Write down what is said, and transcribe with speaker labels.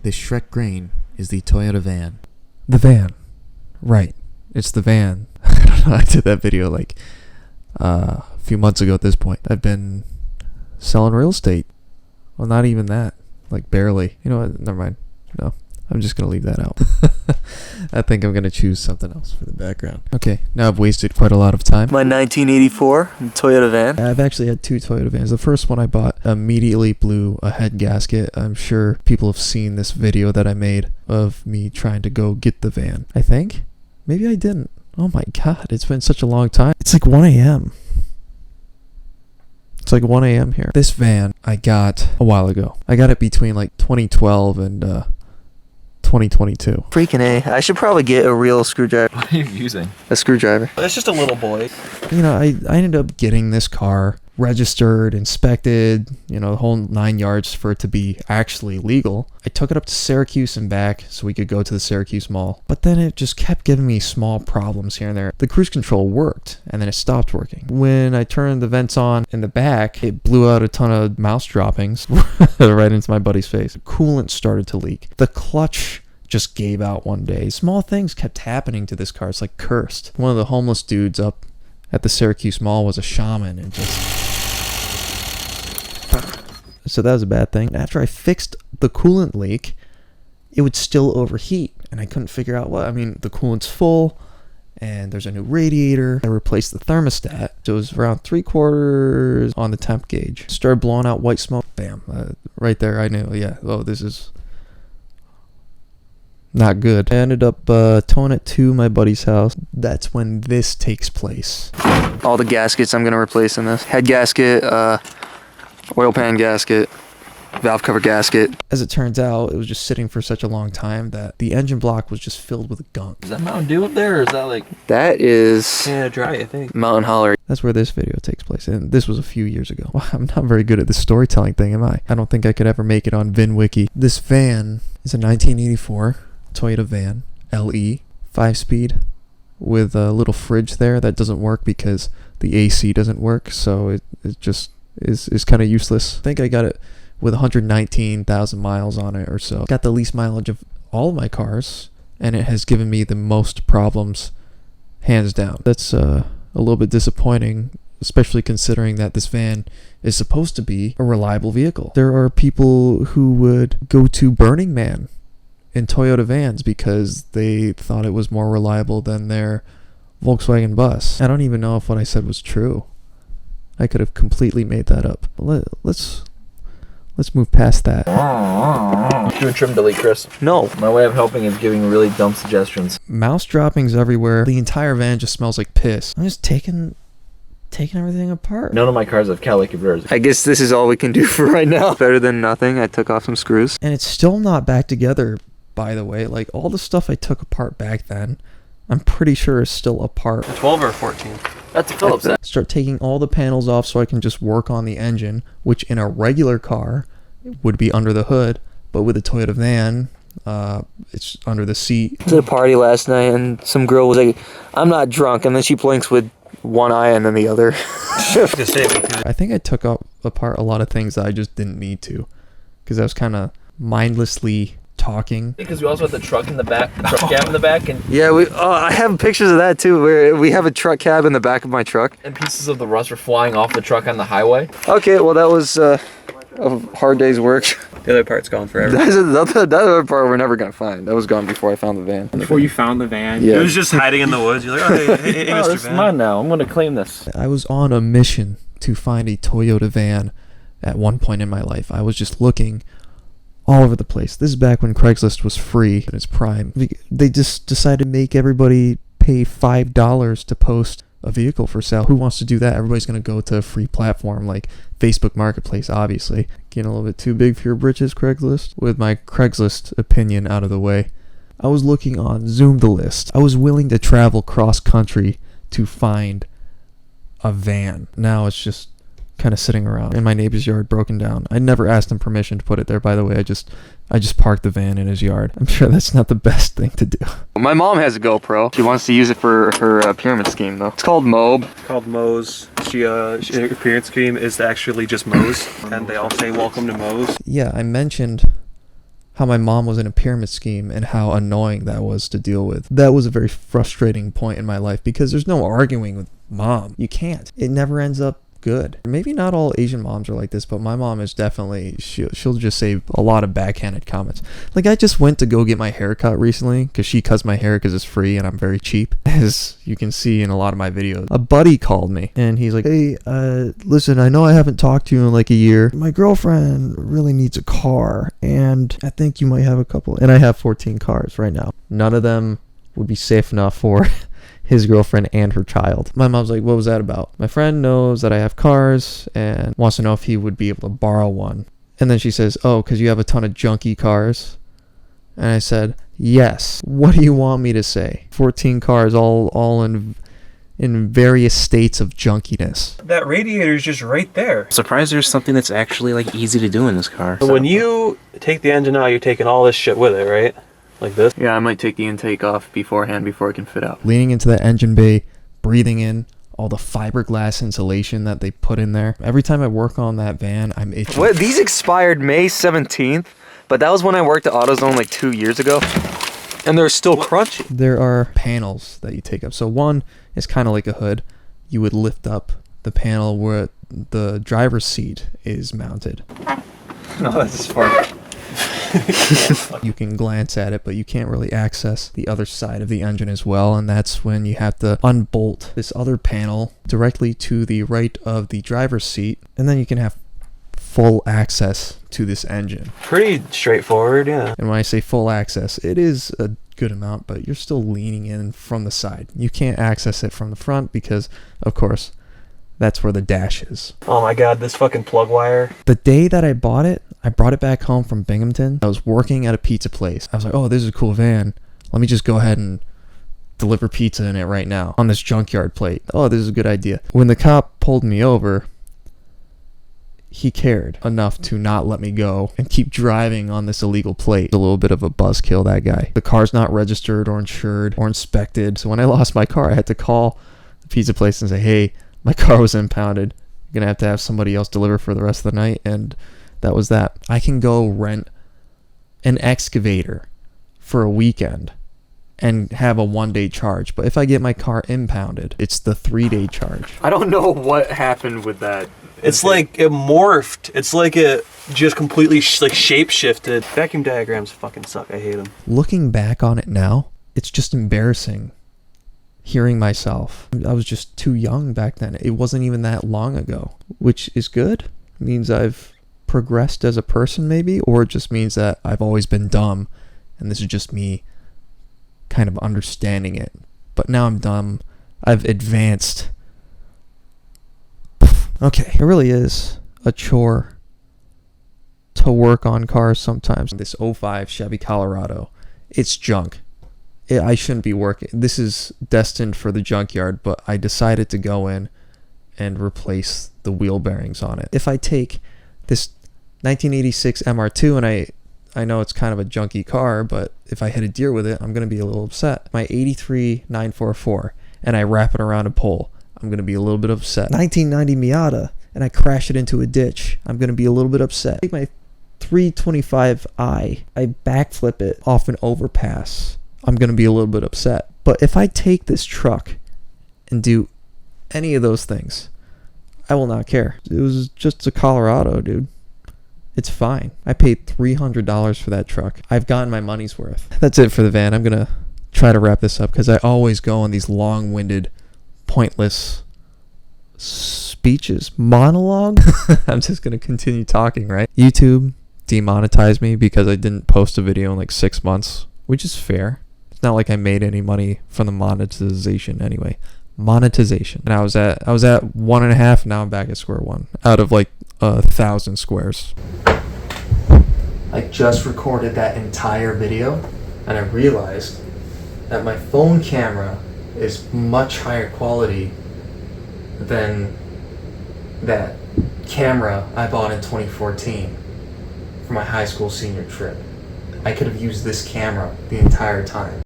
Speaker 1: This Shrek grain is the Toyota van.
Speaker 2: The van. Right. It's the van. I don't know. I did that video like a few months ago at this point. I've been selling real estate. Well, not even that. Like barely. You know what? Never mind. No. I'm just going to leave that out. I think I'm going to choose something else for the background. Okay, now I've wasted quite a lot of time.
Speaker 3: My 1984 Toyota van.
Speaker 2: I've actually had two Toyota vans. The first one I bought immediately blew a head gasket. I'm sure people have seen this video that I made of me trying to go get the van. I think. Maybe I didn't. Oh my god, it's been such a long time. It's like 1 a.m. It's like 1 a.m. here. This van I got a while ago. I got it between like 2012 and 2022.
Speaker 3: Freaking A. I should probably get a real screwdriver.
Speaker 4: What are you using?
Speaker 3: A screwdriver.
Speaker 4: It's just a little boy.
Speaker 2: You know, I ended up getting this car registered, inspected, you know, the whole 9 yards for it to be actually legal. I took it up to Syracuse and back so we could go to the Syracuse Mall. But then it just kept giving me small problems here and there. The cruise control worked, and then it stopped working. When I turned the vents on in the back, it blew out a ton of mouse droppings right into my buddy's face. The coolant started to leak. The clutch just gave out one day. Small things kept happening to this car. It's like cursed. One of the homeless dudes up at the Syracuse Mall was a shaman and just... So that was a bad thing. After I fixed the coolant leak, it would still overheat, and I couldn't figure out what. I mean, the coolant's full, and there's a new radiator. I replaced the thermostat, so it was around 3/4 on the temp gauge. Started blowing out white smoke. Bam. Right there, I knew, yeah, oh, this is not good. I ended up towing it to my buddy's house. That's when this takes place.
Speaker 3: All the gaskets I'm going to replace in this. Head gasket, oil pan gasket, valve cover gasket.
Speaker 2: As it turns out, it was just sitting for such a long time that the engine block was just filled with gunk.
Speaker 4: Is that Mountain Dew up there, or is that like...
Speaker 3: That is...
Speaker 4: Canada Dry, I think.
Speaker 3: Mountain Holler.
Speaker 2: That's where this video takes place, and this was a few years ago. Well, I'm not very good at the storytelling thing, am I? I don't think I could ever make it on VinWiki. This van is a 1984 Toyota van, LE, 5-speed, with a little fridge there that doesn't work because the AC doesn't work, so it just is kind of useless. I think I got it with 119,000 miles on it or so. Got the least mileage of all of my cars, and it has given me the most problems, hands down. That's a little bit disappointing, especially considering that this van is supposed to be a reliable vehicle. There are people who would go to Burning Man in Toyota vans because they thought it was more reliable than their Volkswagen bus. I don't even know if what I said was true. I could have completely made that up. Let's move past that.
Speaker 4: Do a trim delete, Chris.
Speaker 3: No.
Speaker 4: My way of helping is giving really dumb suggestions.
Speaker 2: Mouse droppings everywhere. The entire van just smells like piss. I'm just taking everything apart.
Speaker 4: None of my cars have cowlick converters.
Speaker 3: I guess this is all we can do for right now. Better than nothing. I took off some screws.
Speaker 2: And it's still not back together, by the way. Like, all the stuff I took apart back then, I'm pretty sure is still apart.
Speaker 4: 12 or 14? That's a Phillips.
Speaker 2: Start taking all the panels off so I can just work on the engine, which in a regular car would be under the hood, but with a Toyota van, it's under the seat.
Speaker 3: To the party last night, and some girl was like, "I'm not drunk," and then she blinks with one eye and then the other.
Speaker 2: I think I took apart a lot of things that I just didn't need to, because I was kind of mindlessly talking.
Speaker 4: Because we also have the truck in the back, the truck cab in the back, and
Speaker 3: yeah, I have pictures of that too, where we have a truck cab in the back of my truck,
Speaker 4: and pieces of the rust were flying off the truck on the highway.
Speaker 3: Okay, well that was a hard day's work.
Speaker 4: The other part's gone forever.
Speaker 3: That other part we're never gonna find. That was gone before I found the van.
Speaker 5: Before you found the van?
Speaker 3: Yeah.
Speaker 5: It was just hiding in the woods. You're like, oh, hey,
Speaker 4: Oh,
Speaker 5: Mr.
Speaker 4: this is
Speaker 5: Van.
Speaker 4: mine now. I'm gonna claim this.
Speaker 2: I was on a mission to find a Toyota van at one point in my life. I was just looking all over the place. This is back when Craigslist was free in its prime. They just decided to make everybody pay $5 to post a vehicle for sale. Who wants to do that? Everybody's going to go to a free platform like Facebook Marketplace, obviously. Getting a little bit too big for your britches, Craigslist. With my Craigslist opinion out of the way, I was looking on Zoom the List. I was willing to travel cross country to find a van. Now it's just kind of sitting around in my neighbor's yard, broken down. I never asked him permission to put it there, by the way. I just parked the van in his yard. I'm sure that's not the best thing to do.
Speaker 3: My mom has a GoPro. She wants to use it for her pyramid scheme, though. It's called Mobe.
Speaker 5: It's called Moe's. Her appearance scheme is actually just Moe's, and they all say welcome to Moe's.
Speaker 2: Yeah, I mentioned how my mom was in a pyramid scheme and how annoying that was to deal with. That was a very frustrating point in my life because there's no arguing with mom. You can't. It never ends up good. Maybe not all Asian moms are like this, but my mom is definitely, she'll just say a lot of backhanded comments. Like, I just went to go get my hair cut recently because she cuts my hair because it's free and I'm very cheap, as you can see in a lot of my videos. A buddy called me and he's like, hey, listen, I know I haven't talked to you in like a year. My girlfriend really needs a car and I think you might have a couple. And I have 14 cars right now. None of them would be safe enough for his girlfriend and her child. My mom's like, what was that about? My friend knows that I have cars and wants to know if he would be able to borrow one. And then she says, oh, because you have a ton of junky cars. And I said, yes. What do you want me to say? 14 cars all in various states of junkiness.
Speaker 5: That radiator is just right there.
Speaker 6: Surprised there's something that's actually like easy to do in this car.
Speaker 5: So when you take the engine out, you're taking all this shit with it, right? Like this?
Speaker 3: Yeah, I might take the intake off beforehand before it can fit out.
Speaker 2: Leaning into the engine bay, breathing in all the fiberglass insulation that they put in there. Every time I work on that van, I'm itching.
Speaker 3: What? These expired May 17th, but that was when I worked at AutoZone like 2 years ago. And they're still crunchy.
Speaker 2: There are panels that you take up. So one is kind of like a hood. You would lift up the panel where the driver's seat is mounted.
Speaker 5: No, that's far.
Speaker 2: You can glance at it, but you can't really access the other side of the engine as well, and that's when you have to unbolt this other panel directly to the right of the driver's seat, and then you can have full access to this engine.
Speaker 5: Pretty straightforward, yeah.
Speaker 2: And when I say full access, it is a good amount, but you're still leaning in from the side. You can't access it from the front because, of course, that's where the dash is.
Speaker 5: Oh my god, this fucking plug wire.
Speaker 2: The day that I bought it, I brought it back home from Binghamton. I was working at a pizza place. I was like, oh, this is a cool van. Let me just go ahead and deliver pizza in it right now on this junkyard plate. Oh, this is a good idea. When the cop pulled me over, he cared enough to not let me go and keep driving on this illegal plate. A little bit of a buzzkill, that guy. The car's not registered or insured or inspected. So when I lost my car, I had to call the pizza place and say, hey, my car was impounded. You're going to have somebody else deliver for the rest of the night. And that was that. I can go rent an excavator for a weekend and have a 1-day charge. But if I get my car impounded, it's the 3-day charge.
Speaker 3: I don't know what happened with that.
Speaker 5: It's like it morphed. It's like it just completely shape shifted. Vacuum diagrams fucking suck. I hate them.
Speaker 2: Looking back on it now, it's just embarrassing hearing myself. I was just too young back then. It wasn't even that long ago, which is good. It means I've progressed as a person maybe, or it just means that I've always been dumb and this is just me kind of understanding it. But now I'm dumb. I've advanced. Okay, it really is a chore to work on cars sometimes. This 05 Chevy Colorado, it's junk. I shouldn't be working. This is destined for the junkyard, but I decided to go in and replace the wheel bearings on it. If I take this 1986 MR2, and I know it's kind of a junky car, but if I hit a deer with it, I'm going to be a little upset. My 83 944, and I wrap it around a pole, I'm going to be a little bit upset. 1990 Miata, and I crash it into a ditch, I'm going to be a little bit upset. Take my 325i, I backflip it off an overpass, I'm going to be a little bit upset. But if I take this truck and do any of those things, I will not care. It was just a Colorado, dude. It's fine. I paid $300 for that truck. I've gotten my money's worth. That's it for the van. I'm going to try to wrap this up because I always go on these long-winded, pointless speeches. Monologue? I'm just going to continue talking, right? YouTube demonetized me because I didn't post a video in like 6 months, which is fair. It's not like I made any money from the monetization anyway. Monetization. And I was at 1.5. Now I'm back at square one out of like 1,000 squares. I just recorded that entire video and I realized that my phone camera is much higher quality than that camera I bought in 2014 for my high school senior trip. I could have used this camera the entire time.